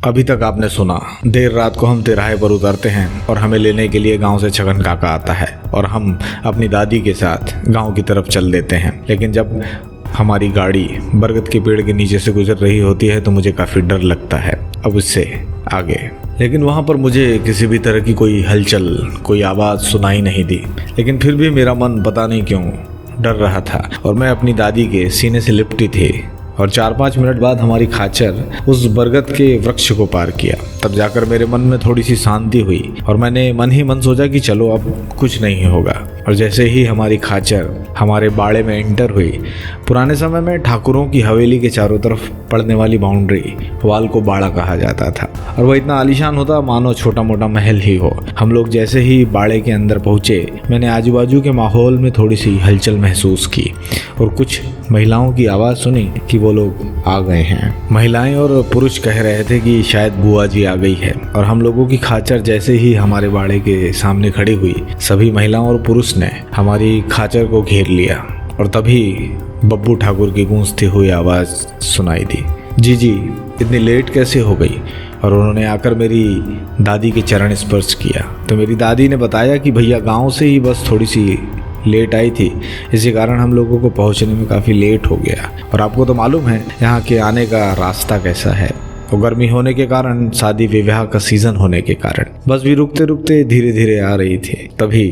अभी तक आपने सुना, देर रात को हम तिराहे पर उतरते हैं और हमें लेने के लिए गांव से छगन काका आता है और हम अपनी दादी के साथ गांव की तरफ चल देते हैं। लेकिन जब हमारी गाड़ी बरगद के पेड़ के नीचे से गुजर रही होती है तो मुझे काफ़ी डर लगता है अब उससे आगे। लेकिन वहाँ पर मुझे किसी भी तरह की कोई हलचल, कोई आवाज़ सुनाई नहीं दी। लेकिन फिर भी मेरा मन पता नहीं क्यों डर रहा था और मैं अपनी दादी के सीने से लिपटी थी। और 4-5 मिनट बाद हमारी खाचर उस बरगद के वृक्ष को पार किया। तब जाकर मेरे मन में थोड़ी सी शांति हुई और मैंने मन ही मन सोचा कि चलो अब कुछ नहीं होगा। और जैसे ही हमारी खाचर हमारे बाड़े में एंटर हुई, पुराने समय में ठाकुरों की हवेली के चारों तरफ पड़ने वाली बाउंड्री वाल को बाड़ा कहा जाता था और वह इतना आलीशान होता मानो छोटा मोटा महल ही हो। हम लोग जैसे ही बाड़े के अंदर पहुंचे, मैंने आजू बाजू के माहौल में थोड़ी सी हलचल महसूस की और कुछ महिलाओं की आवाज़ सुनी कि वो लोग आ गए हैं। महिलाएं और पुरुष कह रहे थे कि शायद बुआ जी आ गई है। और हम लोगों की खाचर जैसे ही हमारे बाड़े के सामने खड़ी हुई, सभी महिलाओं और पुरुष ने हमारी खाचर को घेर लिया और तभी बब्बू ठाकुर की गूंजती हुई आवाज़ सुनाई दी, जी इतनी लेट कैसे हो गई। और उन्होंने आकर मेरी दादी के चरण स्पर्श किया तो मेरी दादी ने बताया कि भैया गांव से ही बस थोड़ी सी लेट आई थी, इसी कारण हम लोगों को पहुंचने में काफ़ी लेट हो गया। और आपको तो मालूम है यहाँ के आने का रास्ता कैसा है, और गर्मी होने के कारण, शादी विवाह का सीज़न होने के कारण बस भी रुकते रुकते धीरे धीरे आ रही थी। तभी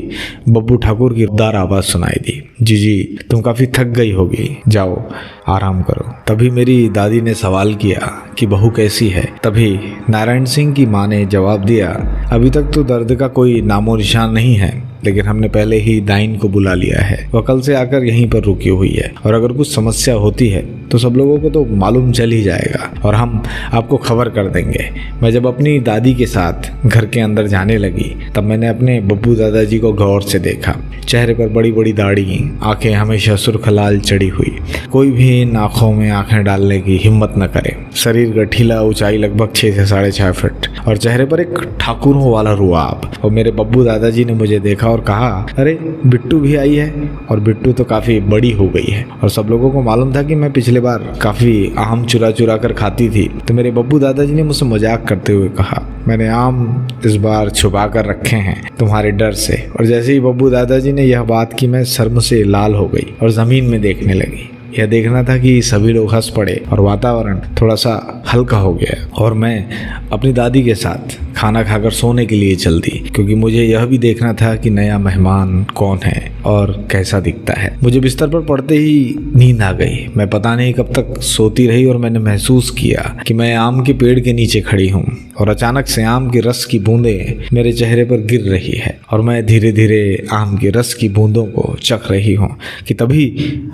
बब्बू ठाकुर की दार आवाज़ सुनाई दी, जी तुम काफ़ी थक गई होगी, जाओ आराम करो। तभी मेरी दादी ने सवाल किया कि बहू कैसी है। तभी नारायण सिंह की माँ ने जवाब दिया, अभी तक तो दर्द का कोई नामो निशान नहीं है, लेकिन हमने पहले ही दाइन को बुला लिया है, वह कल से आकर यहीं पर रुकी हुई है और अगर कुछ समस्या होती है तो सब लोगों को तो मालूम चल ही जाएगा और हम आपको खबर कर देंगे। मैं जब अपनी दादी के साथ घर के अंदर जाने लगी तब मैंने अपने बब्बू दादाजी को गौर से देखा। चेहरे पर बड़ी बड़ी दाढ़ी, आंखें हमेशा सुर्ख लाल चढ़ी हुई, कोई भी इन आँखों में आंखें डालने की हिम्मत न करे। शरीर गठीला, ऊंचाई लगभग 6 से 6.5 फीट और चेहरे पर एक ठाकुरों वाला रुआब। और मेरे बब्बू दादाजी ने मुझे देखा और कहा, अरे बिट्टू भी आई है। और बिट्टू तो काफ़ी बड़ी हो गई है। और सब लोगों को मालूम था कि मैं पिछले बार काफ़ी आम चुरा चुरा कर खाती थी, तो मेरे बब्बू दादाजी ने मुझसे मजाक करते हुए कहा, मैंने आम इस बार छुपा कर रखे हैं तुम्हारे डर से। और जैसे ही बब्बू दादाजी ने यह बात की, मैं शर्म से लाल हो गई और ज़मीन में देखने लगी। यह देखना था कि सभी लोग हंस पड़े और वातावरण थोड़ा सा हल्का हो गया और मैं अपनी दादी के साथ खाना खाकर सोने के लिए चल दी, क्योंकि मुझे यह भी देखना था कि नया मेहमान कौन है और कैसा दिखता है। मुझे बिस्तर पर पड़ते ही नींद आ गई। मैं पता नहीं कब तक सोती रही और मैंने महसूस किया कि मैं आम के पेड़ के नीचे खड़ी हूँ और अचानक से आम के रस की बूंदें मेरे चेहरे पर गिर रही है और मैं धीरे धीरे आम के रस की बूंदों को चख रही हूँ कि तभी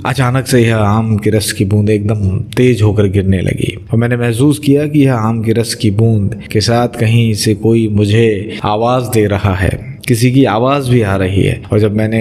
अचानक से यह आम के रस की बूंदें एकदम तेज होकर गिरने लगी और मैंने महसूस किया कि यह आम के रस की बूंद के साथ कहीं से कोई मुझे आवाज़ दे रहा है, किसी की आवाज़ भी आ रही है। और जब मैंने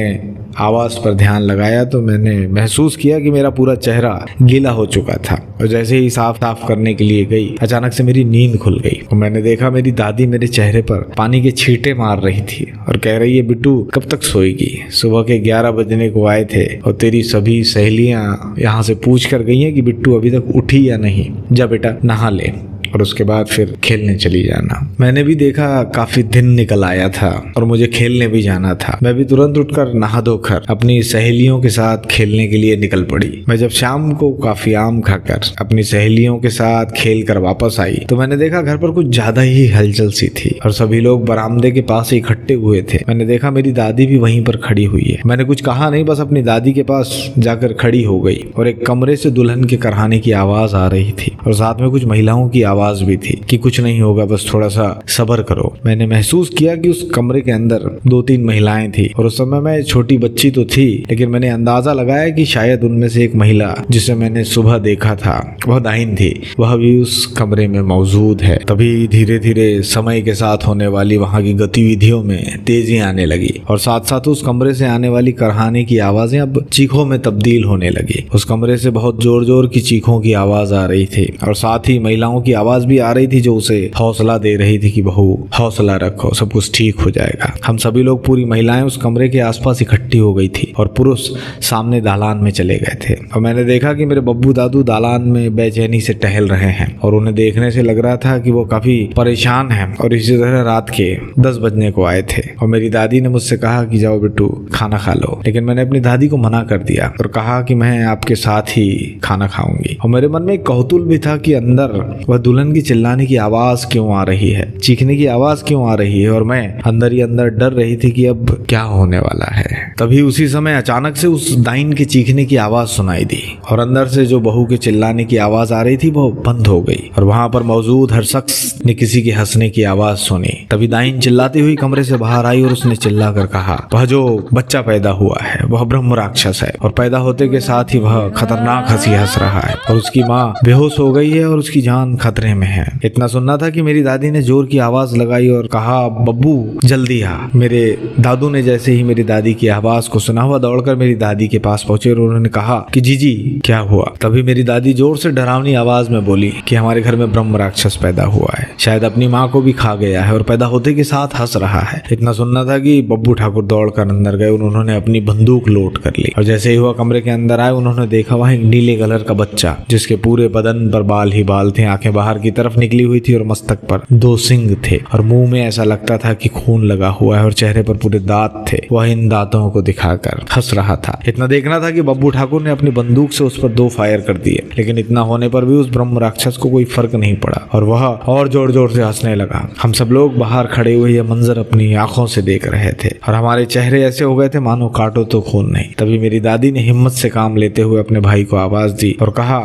आवाज़ पर ध्यान लगाया तो मैंने महसूस किया कि मेरा पूरा चेहरा गीला हो चुका था और जैसे ही साफ साफ करने के लिए गई, अचानक से मेरी नींद खुल गई और मैंने देखा मेरी दादी मेरे चेहरे पर पानी के छींटे मार रही थी और कह रही है, बिट्टू कब तक सोएगी, सुबह के 11 बजने को आए थे और तेरी सभी सहेलियाँ यहाँ से पूछ कर गई हैं कि बिट्टू अभी तक उठी या नहीं, जा बेटा नहा ले और उसके बाद फिर खेलने चली जाना। मैंने भी देखा काफी दिन निकल आया था और मुझे खेलने भी जाना था। मैं भी तुरंत उठकर नहा धोकर अपनी सहेलियों के साथ खेलने के लिए निकल पड़ी। मैं जब शाम को काफी आम खाकर अपनी सहेलियों के साथ खेल कर वापस आई तो मैंने देखा घर पर कुछ ज्यादा ही हलचल सी थी और सभी लोग बरामदे के पास इकट्ठे हुए थे। मैंने देखा मेरी दादी भी वहीं पर खड़ी हुई है। मैंने कुछ कहा नहीं, बस अपनी दादी के पास जाकर खड़ी हो गई और एक कमरे से दुल्हन के कराने की आवाज आ रही थी और साथ में कुछ महिलाओं की आवाज भी थी कि कुछ नहीं होगा, बस थोड़ा सा सब्र करो। मैंने महसूस किया कि उस कमरे के अंदर 2-3 महिलाएं थी और उस समय मैं छोटी बच्ची तो थी, लेकिन मैंने अंदाजा लगाया कि शायद उनमें से एक महिला जिसे मैंने सुबह देखा था वह दाहिन थी, वह भी उस कमरे में मौजूद है। तभी धीरे धीरे समय के साथ होने वाली वहां की गतिविधियों में तेजी आने लगी और साथ साथ उस कमरे से आने वाली करहाने की आवाजें अब चीखों में तब्दील होने लगी। उस कमरे से बहुत जोर जोर की चीखों की आवाज आ रही थी और साथ ही महिलाओं की आवाज आवाज भी आ रही थी जो उसे हौसला दे रही थी कि बहू हौसला रखो, सब कुछ ठीक हो जाएगा। हम सभी लोग, पूरी महिलाएं उस कमरे के आसपास इकट्ठी हो गई थी और पुरुष सामने दालान में चले गए थे। और मैंने देखा कि मेरे बब्बू दादू दालान में बेचैनी से टहल रहे हैं और उन्हें देखने से लग रहा था कि वो काफी परेशान हैं और इसी तरह रात के 10 बजने को आए थे। और मेरी दादी ने मुझसे कहा कि जाओ बेटू खाना खा लो, लेकिन मैंने अपनी दादी को मना कर दिया और कहा कि मैं आपके साथ ही खाना खाऊंगी। और मेरे मन में एक कौतूहल भी था कि अंदर वह दुल्हन की चिल्लाने की आवाज क्यों आ रही है, चीखने की आवाज क्यों आ रही है, और मैं अंदर ही अंदर डर रही थी कि अब क्या होने वाला है। तभी उसी समय अचानक से उस दाइन के चीखने की आवाज सुनाई दी और अंदर से जो बहू के चिल्लाने की आवाज आ रही थी वो बंद हो गई और वहां पर मौजूद हर शख्स ने किसी के हंसने की आवाज सुनी। तभी दाइन चिल्लाती हुई कमरे से बाहर आई और उसने चिल्लाकर कहा, वह जो बच्चा पैदा हुआ है वह ब्रह्म राक्षस है और पैदा होते के साथ ही वह खतरनाक हंसी हंस रहा है और उसकी माँ बेहोश हो गई है और उसकी जान खतरे में है। इतना सुनना था कि मेरी दादी ने जोर की आवाज लगाई और कहा, बब्बू जल्दी आ। मेरे दादू ने जैसे ही मेरी दादी की आवाज को सुना हुआ दौड़कर मेरी दादी के पास पहुंचे और उन्होंने कहा कि जीजी क्या हुआ। तभी मेरी दादी जोर से डरावनी आवाज में बोली कि हमारे घर में ब्रह्म राक्षस पैदा हुआ है, शायद अपनी माँ को भी खा गया है और पैदा होते के साथ हंस रहा है। इतना सुनना था कि बब्बू ठाकुर दौड़कर अंदर गए, उन्होंने अपनी बंदूक लोड कर ली और जैसे ही वह कमरे के अंदर आए उन्होंने देखा वहां एक नीले कलर का बच्चा जिसके पूरे बदन पर बाल ही बाल थे, आंखें बाहर की तरफ निकली हुई थी और मस्तक पर 2 सिंग थे और मुंह में ऐसा लगता था कि खून लगा हुआ है और चेहरे पर पूरे दांत थे। वह इन दांतों को दिखाकर हंस रहा था। इतना देखना था कि बब्बू ठाकुर ने अपनी बंदूक से उस पर 2 फायर कर दिए, लेकिन इतना होने पर भी उस ब्रह्म राक्षस को कोई फर्क नहीं पड़ा और वह और जोर जोर से हंसने लगा। हम सब लोग बाहर खड़े हुए यह मंजर अपनी आंखों से देख रहे थे और हमारे चेहरे ऐसे हो गए थे मानो काटो तो खून नहीं। तभी मेरी दादी ने हिम्मत से काम लेते हुए अपने भाई को आवाज दी और कहा,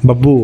बब्बू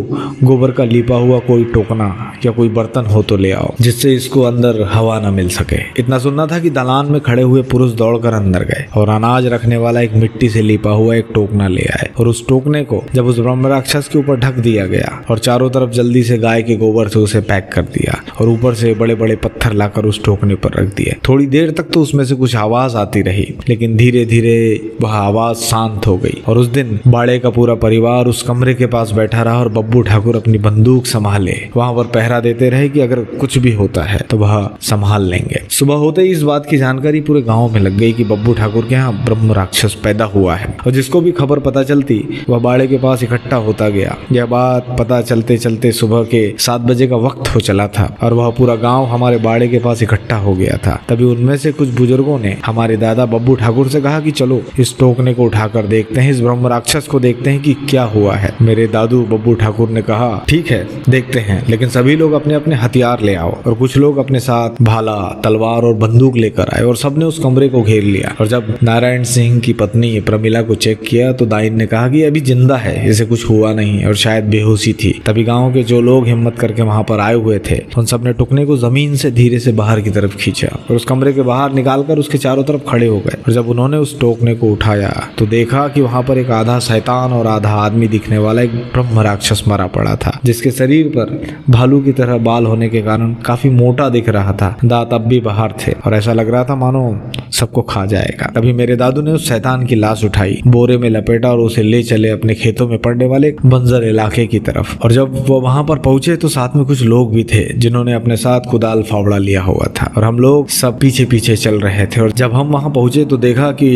गोबर का लीपा हुआ कोई टोकना या कोई बर्तन हो तो ले आओ जिससे इसको अंदर हवा न मिल सके। इतना सुनना था कि दालान में खड़े हुए पुरुष दौड़कर अंदर गए और अनाज रखने वाला एक मिट्टी से लीपा हुआ एक टोकना ले आए और उस टोकने को जब उस ब्रह्म राक्षस के ऊपर ढक दिया गया और चारों तरफ जल्दी से गाय के गोबर से उसे पैक कर दिया और ऊपर से बड़े बड़े पत्थर लाकर उस टोकने पर रख दिए। थोड़ी देर तक तो उसमें से कुछ आवाज आती रही, लेकिन धीरे धीरे वह आवाज शांत हो गई और उस दिन बाड़े का पूरा परिवार उस कमरे के पास बैठा रहा और बब्बू ठाकुर अपनी बंदूक संभाले वहां पर पहरा देते रहे कि अगर कुछ भी होता है तो वह संभाल लेंगे। सुबह होते ही इस बात की जानकारी पूरे गांव में लग गई कि बब्बू ठाकुर के यहाँ ब्रह्म राक्षस पैदा हुआ है और जिसको भी खबर पता चलती वह बाड़े के पास इकट्ठा होता गया। यह बात पता चलते चलते सुबह के 7 बजे का वक्त हो चला था और वह पूरा गांव हमारे बाड़े के पास इकट्ठा हो गया था। तभी उनमें से कुछ बुजुर्गों ने हमारे दादा बब्बू ठाकुर से कहा कि चलो इस टोकने को उठाकर देखते हैं, इस ब्रह्म राक्षस को देखते हैं कि क्या हुआ है। मेरे दादू बब्बू ठाकुर ने कहा, ठीक है देखते हैं, लेकिन सभी लोग अपने अपने हथियार ले आओ। और कुछ लोग अपने साथ भाला, तलवार और बंदूक लेकर आए और सबने उस कमरे को घेर लिया। और जब नारायण सिंह की पत्नी प्रमिला को चेक किया तो दाइन ने कहा कि अभी जिंदा है, इसे कुछ हुआ नहीं और शायद बेहोशी थी। तभी गांव के जो लोग हिम्मत करके वहां पर आए हुए थे उन सब ने टुकने को जमीन से धीरे से बाहर की तरफ खींचा और उस कमरे के बाहर निकालकर उसके चारों तरफ खड़े हो गए। और जब उन्होंने उस टोकने को उठाया तो देखा कि वहां पर एक आधा शैतान और आधा आदमी दिखने वाला एक ब्रह्म राक्षस मरा पड़ा था, जिसके शरीर पर भालू की तरह बाल होने के कारण काफी मोटा दिख रहा था। दांत अब भी बाहर थे और ऐसा लग रहा था मानो सबको खा जाएगा। तभी मेरे दादू ने उस शैतान की लाश उठाई, बोरे में लपेटा और उसे ले चले अपने खेतों में पड़ने वाले बंजर इलाके की तरफ। और जब वो वहां पर पहुंचे तो साथ में कुछ लोग भी थे जिन्होंने अपने साथ कुदाल फावड़ा लिया हुआ था और हम लोग सब पीछे पीछे चल रहे थे। और जब हम वहां पहुंचे तो देखा कि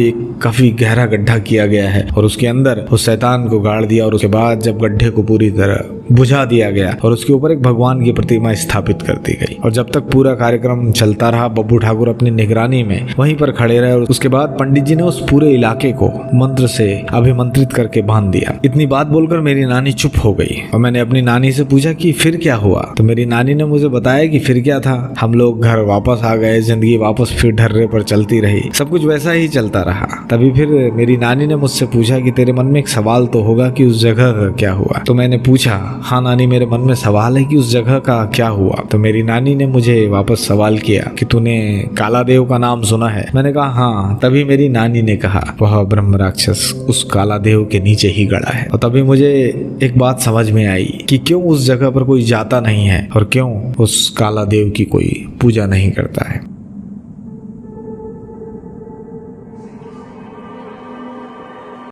काफी गहरा गड्ढा किया गया है और उसके अंदर उस शैतान को गाड़ दिया और उसके बाद जब गड्ढे को पूरी तरह बुझा दिया गया और उसके ऊपर एक भगवान की प्रतिमा स्थापित कर दी गई। और जब तक पूरा कार्यक्रम चलता रहा बब्बू ठाकुर अपनी निगरानी में वहीं पर खड़े रहे और उसके बाद पंडित जी ने उस पूरे इलाके को मंत्र से अभिमंत्रित करके बांध दिया। इतनी बात बोलकर मेरी नानी चुप हो गई और मैंने अपनी नानी से पूछा कि फिर क्या हुआ। तो मेरी नानी ने मुझे बताया कि फिर क्या था, हम लोग घर वापस आ गए, जिंदगी वापस फिर ढर्रे पर चलती रही, सब कुछ वैसा ही चलता रहा। तभी फिर मेरी नानी ने मुझसे पूछा कि तेरे मन में एक सवाल तो होगा कि उस जगह का क्या हुआ। तो मैंने पूछा, हाँ नानी मेरे मन में सवाल है कि उस जगह का क्या हुआ। तो मेरी नानी ने मुझे वापस सवाल किया कि तूने काला देव का नाम सुना है। मैंने कहा हाँ। तभी मेरी नानी ने कहा वह ब्रह्म राक्षस उस काला देव के नीचे ही गड़ा है। और तभी मुझे एक बात समझ में आई कि क्यों उस जगह पर कोई जाता नहीं है और क्यों उस काला देव की कोई पूजा नहीं करता है।